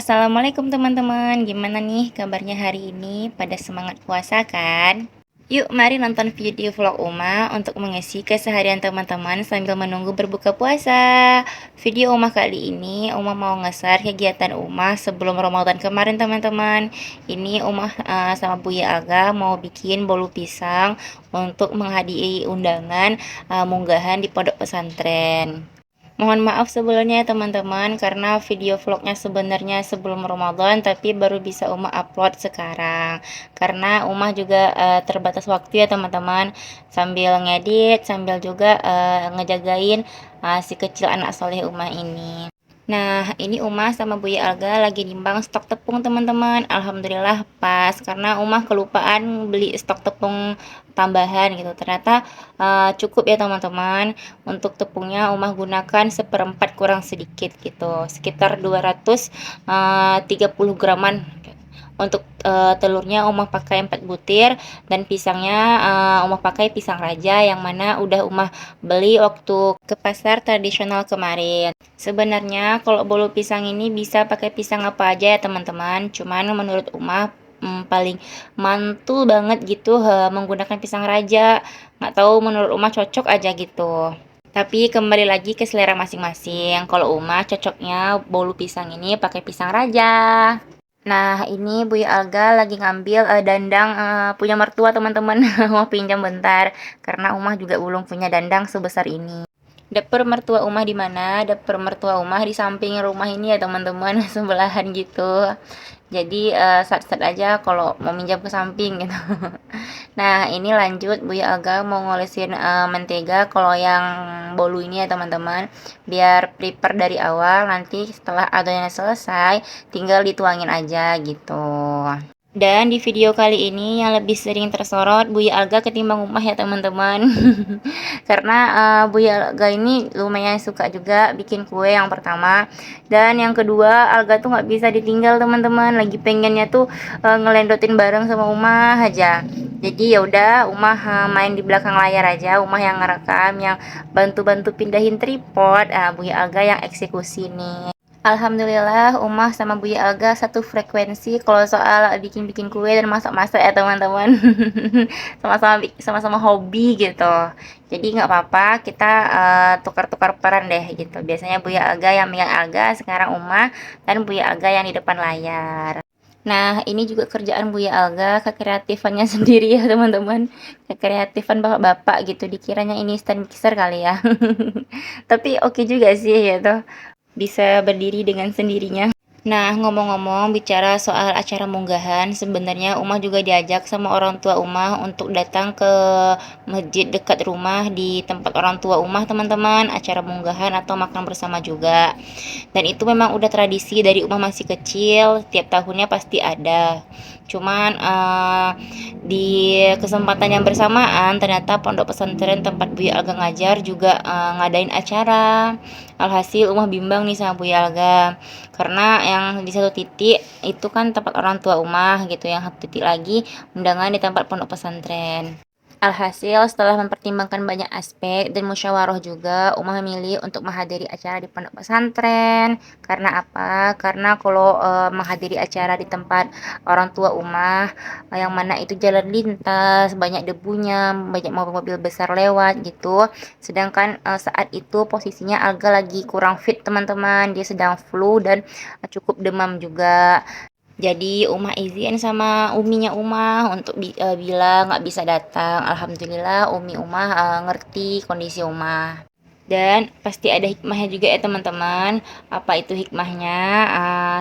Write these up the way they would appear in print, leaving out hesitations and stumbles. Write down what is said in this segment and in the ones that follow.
Assalamualaikum teman-teman, gimana nih kabarnya hari ini? Pada semangat puasa kan? Yuk mari nonton video vlog Uma untuk mengisi keseharian teman-teman sambil menunggu berbuka puasa. Video Uma kali ini, Uma mau nge-share kegiatan Uma sebelum Ramadan kemarin teman-teman. Ini Uma sama Buya Aga mau bikin bolu pisang untuk menghadiri undangan munggahan di pondok pesantren. Mohon maaf sebelumnya ya teman-teman karena video vlognya sebenarnya sebelum Ramadan tapi baru bisa Uma upload sekarang. Karena Uma juga terbatas waktu ya teman-teman, sambil ngedit sambil juga ngejagain si kecil anak soleh Uma ini. Nah, ini Uma sama Buya Alga lagi nimbang stok tepung teman-teman. Alhamdulillah pas karena Uma kelupaan beli stok tepung tambahan gitu. Ternyata cukup ya teman-teman. Untuk tepungnya Uma gunakan seperempat kurang sedikit gitu. Sekitar 230 graman. Untuk telurnya Uma pakai 4 butir dan pisangnya Uma pakai pisang raja yang mana udah Uma beli waktu ke pasar tradisional kemarin. Sebenarnya kalau bolu pisang ini bisa pakai pisang apa aja ya teman-teman. Cuman menurut Uma paling mantul banget gitu menggunakan pisang raja. Nggak tahu menurut Uma cocok aja gitu. Tapi kembali lagi ke selera masing-masing. Kalau Uma cocoknya bolu pisang ini pakai pisang raja. Nah, ini Buya Alga lagi ngambil dandang punya mertua teman-teman. Mau pinjam bentar karena Umah juga belum punya dandang sebesar ini. Dapur mertua Umah di mana? Dapur mertua Umah di samping rumah ini ya teman-teman, sebelahan gitu. Jadi sat-sat aja kalau mau minjam ke samping gitu. Nah, ini lanjut Buya Alga mau ngolesin mentega kalau yang bolu ini ya teman-teman. Biar prepare dari awal, nanti setelah adonannya selesai tinggal dituangin aja gitu. Dan di video kali ini yang lebih sering tersorot Buya Alga ketimbang Umah ya teman-teman. Karena Buya Alga ini lumayan suka juga bikin kue yang pertama. Dan yang kedua, Alga tuh nggak bisa ditinggal teman-teman. Lagi pengennya tuh ngelendotin bareng sama Umah aja. Jadi ya udah Umah main di belakang layar aja. Umah yang ngerekam, yang bantu-bantu pindahin tripod. Buya Alga yang eksekusi nih. Alhamdulillah Umah sama Buya Alga satu frekuensi kalau soal bikin-bikin kue dan masak-masak ya teman-teman. Sama-sama hobi gitu. Jadi nggak apa-apa kita tukar-tukar peran deh gitu. Biasanya Buya Alga yang megang Alga, sekarang Umah dan Buya Alga yang di depan layar. Nah, ini juga kerjaan Buya Alga, kekreatifannya sendiri ya teman-teman. Kekreatifan bapak-bapak gitu, dikiranya ini stand mixer kali ya. Tapi oke juga sih gitu, bisa berdiri dengan sendirinya. Nah, ngomong-ngomong bicara soal acara munggahan, sebenarnya Umah juga diajak sama orang tua Umah untuk datang ke masjid dekat rumah di tempat orang tua Umah teman-teman, acara munggahan atau makan bersama juga. Dan itu memang udah tradisi dari Umah masih kecil, tiap tahunnya pasti ada. Cuman di kesempatan yang bersamaan ternyata pondok pesantren tempat Buya Alga ngajar juga ngadain acara. Alhasil Umah bimbang nih sama Buya Alga karena yang di satu titik itu kan tempat orang tua Umah gitu, yang satu titik lagi undangan di tempat pondok pesantren. Alhasil setelah mempertimbangkan banyak aspek dan musyawarah juga, Umah memilih untuk menghadiri acara di pondok pesantren. Karena apa? Karena kalau menghadiri acara di tempat orang tua Umah, yang mana itu jalan lintas, banyak debunya, banyak mobil-mobil besar lewat gitu. Sedangkan saat itu posisinya Alga lagi kurang fit teman-teman, dia sedang flu dan cukup demam juga. Jadi Umah izin sama uminya Umah untuk bilang nggak bisa datang. Alhamdulillah umi Umah ngerti kondisi Umah. Dan pasti ada hikmahnya juga ya teman-teman. Apa itu hikmahnya?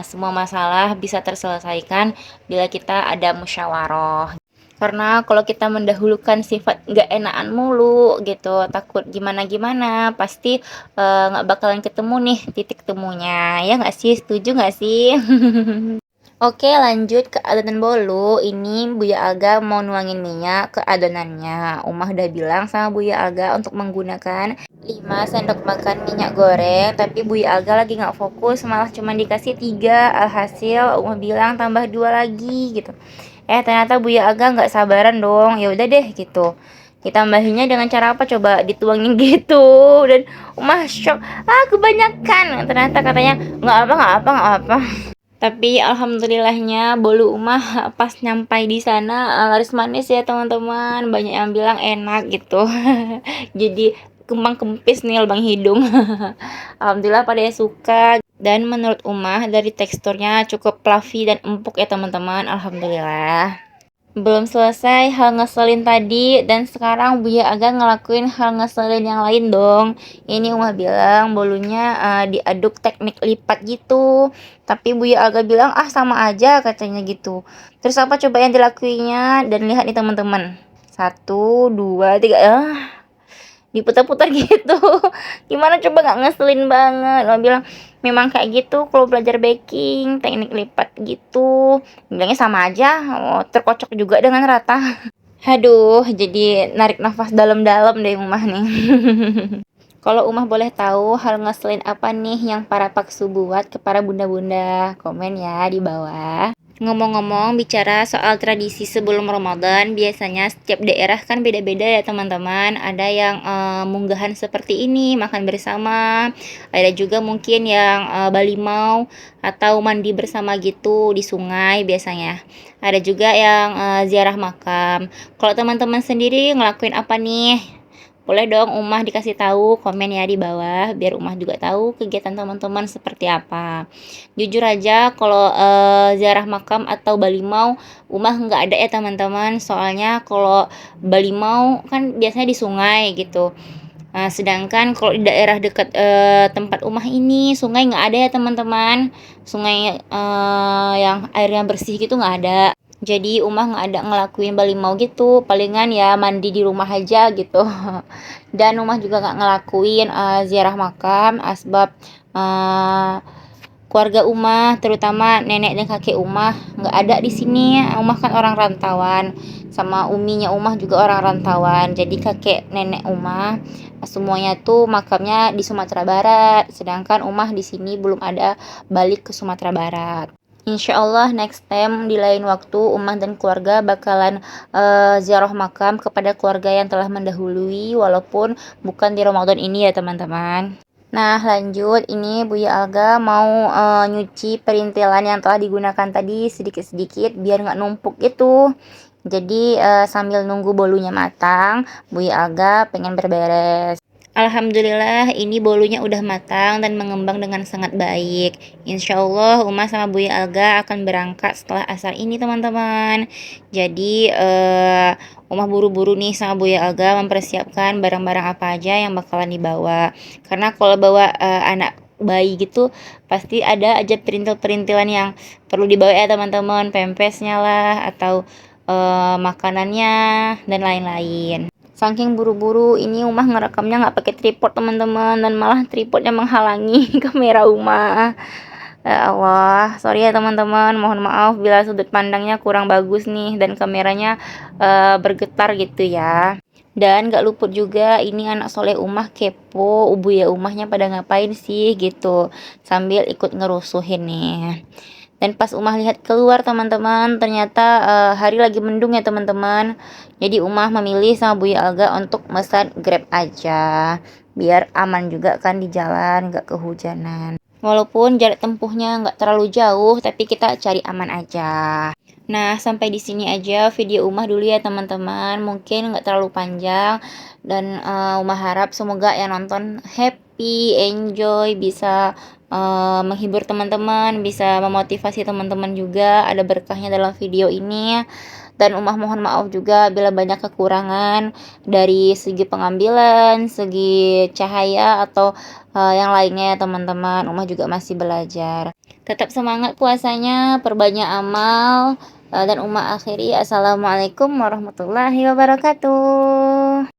Semua masalah bisa terselesaikan bila kita ada musyawarah. Karena kalau kita mendahulukan sifat nggak enakan mulu gitu, takut gimana-gimana, pasti nggak bakalan ketemu nih titik temunya. Ya nggak sih? Setuju nggak sih? Oke, lanjut ke adonan bolu. Ini Buya Alga mau nuangin minyak ke adonannya. Umah udah bilang sama Buya Alga untuk menggunakan 5 sendok makan minyak goreng, tapi Buya Alga lagi nggak fokus, malah cuma dikasih 3. Alhasil Umah bilang tambah 2 lagi gitu. Ternyata Buya Alga nggak sabaran dong. Ya udah deh gitu. Ditambahinnya dengan cara apa coba, dituangin gitu. Dan Umah shock, kebanyakan. Ternyata katanya nggak apa. Tapi alhamdulillahnya bolu Umah pas nyampai di sana laris manis ya teman-teman. Banyak yang bilang enak gitu. Jadi kembang kempis nih lubang hidung. Alhamdulillah pada yang suka. Dan menurut Umah dari teksturnya cukup fluffy dan empuk ya teman-teman. Alhamdulillah. Belum selesai hal ngeselin tadi dan sekarang Buya agak ngelakuin hal ngeselin yang lain dong. Ini Umah bilang bolunya diaduk teknik lipat gitu. Tapi Buya agak bilang ah sama aja katanya gitu. Terus apa coba yang dilakuinya dan lihat nih teman-teman. Satu, dua, tiga. Diputar-putar gitu. Gimana coba nggak ngeselin banget. Lo bilang memang kayak gitu kalau belajar baking, teknik lipat gitu. Bilangnya sama aja, oh, terkocok juga dengan rata. Aduh, jadi narik nafas dalam-dalam deh Umah nih. Kalau Umah boleh tahu hal ngeselin apa nih yang para paksu buat ke para bunda-bunda? Komen ya di bawah. Ngomong-ngomong, bicara soal tradisi sebelum Ramadan, biasanya setiap daerah kan beda-beda ya teman-teman. Ada yang munggahan seperti ini, makan bersama. Ada juga mungkin yang balimau atau mandi bersama gitu di sungai biasanya. Ada juga yang ziarah makam. Kalau teman-teman sendiri ngelakuin apa nih? Boleh dong Umah dikasih tahu, komen ya di bawah biar Umah juga tahu kegiatan teman-teman seperti apa. Jujur aja kalau ziarah makam atau balimau Umah nggak ada ya teman-teman. Soalnya kalau balimau kan biasanya di sungai gitu. Sedangkan kalau di daerah dekat tempat Umah ini sungai nggak ada ya teman-teman. Sungai yang airnya bersih gitu nggak ada. Jadi Umah nggak ada ngelakuin balimau gitu, palingan ya mandi di rumah aja gitu. Dan Umah juga nggak ngelakuin ziarah makam, asbab keluarga Umah, terutama nenek dan kakek Umah nggak ada di sini. Umah kan orang rantauan, sama uminya Umah juga orang rantauan. Jadi kakek nenek Umah semuanya tuh makamnya di Sumatera Barat, sedangkan Umah di sini belum ada balik ke Sumatera Barat. Insya Allah next time di lain waktu Umah dan keluarga bakalan ziarah makam kepada keluarga yang telah mendahului walaupun bukan di Ramadan ini ya teman-teman. Nah lanjut, ini Buya Alga mau nyuci perintilan yang telah digunakan tadi sedikit-sedikit biar nggak numpuk itu. Jadi sambil nunggu bolunya matang, Buya Alga pengen berberes. Alhamdulillah ini bolunya udah matang dan mengembang dengan sangat baik. Insya Allah Uma sama Buya Alga akan berangkat setelah asar ini teman-teman. Jadi Uma buru-buru nih sama Buya Alga mempersiapkan barang-barang apa aja yang bakalan dibawa. Karena kalau bawa anak bayi gitu pasti ada aja perintil-perintilan yang perlu dibawa ya teman-teman. Pempesnya lah atau makanannya dan lain-lain. Saking buru-buru ini Umah ngerekamnya nggak pakai tripod teman-teman, dan malah tripodnya menghalangi kamera Umah. Ya Allah, sorry ya teman-teman, mohon maaf bila sudut pandangnya kurang bagus nih dan kameranya bergetar gitu ya. Dan gak luput juga ini anak soleh Umah kepo, ya Umahnya pada ngapain sih gitu, sambil ikut ngerusuhin nih. Dan pas Umah lihat keluar teman-teman, ternyata hari lagi mendung ya teman-teman. Jadi Umah memilih sama Buya Alga untuk pesan Grab aja, biar aman juga kan di jalan, gak kehujanan. Walaupun jarak tempuhnya nggak terlalu jauh, tapi kita cari aman aja. Nah, sampai di sini aja video Umah dulu ya teman-teman. Mungkin nggak terlalu panjang dan Umah harap semoga yang nonton happy, enjoy, bisa menghibur teman-teman, bisa memotivasi teman-teman juga. Ada berkahnya dalam video ini. Dan Umah mohon maaf juga bila banyak kekurangan dari segi pengambilan, segi cahaya atau yang lainnya ya teman-teman. Umah juga masih belajar. Tetap semangat puasanya, perbanyak amal, dan Umah akhiri assalamualaikum warahmatullahi wabarakatuh.